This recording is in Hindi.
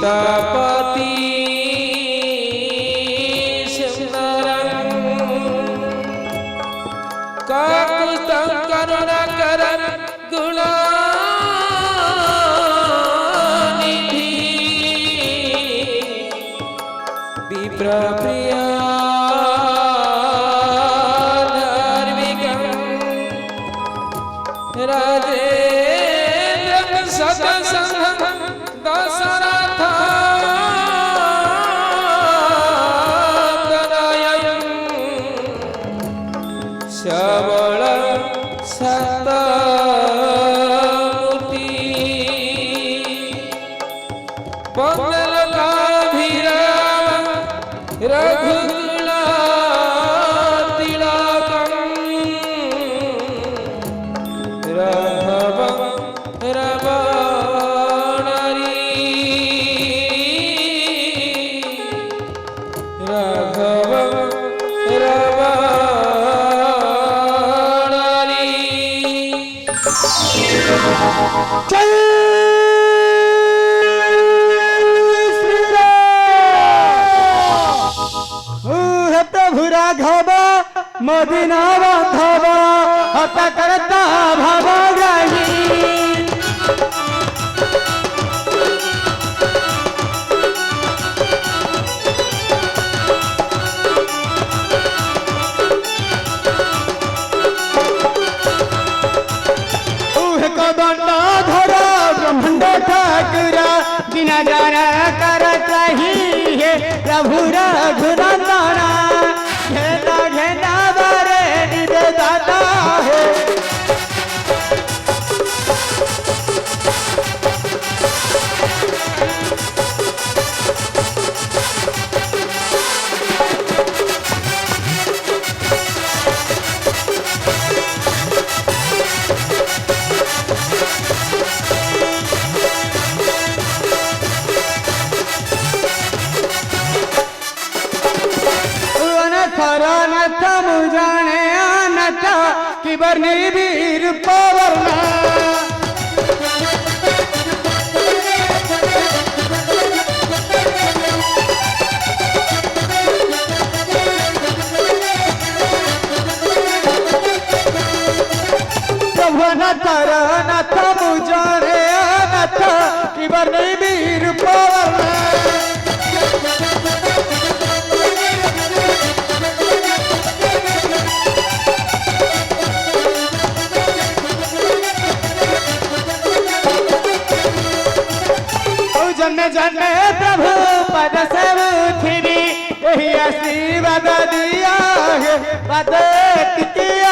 सीतापति सुंदरं काकुतं करुणाकरं गुणानिधि विप्रप्रिया राजेन्द्र सतसंग दशरथ तनयं सबल सतमूर्ति पंगलकाभिराम रघुकुल तिलकं राघवं रमणरी राघवं रमणरी जय श्री राम। हे प्रभु राघव मदीना बांधव हत करता भवग्राही ठाकुर बिना जाना करत रही है प्रभु रघुनंदन घेना घेना बारे निदे दाता है अनथ मुझाने अनथ कि बरनी वीर पवरना प्रभु अनथ अनथ मुझाने अनथ कि बरनी वीर पवरना जन्मे जन्मे प्रभु पद से उठिनी यही आशीर्वाद दिया है पद टिकिया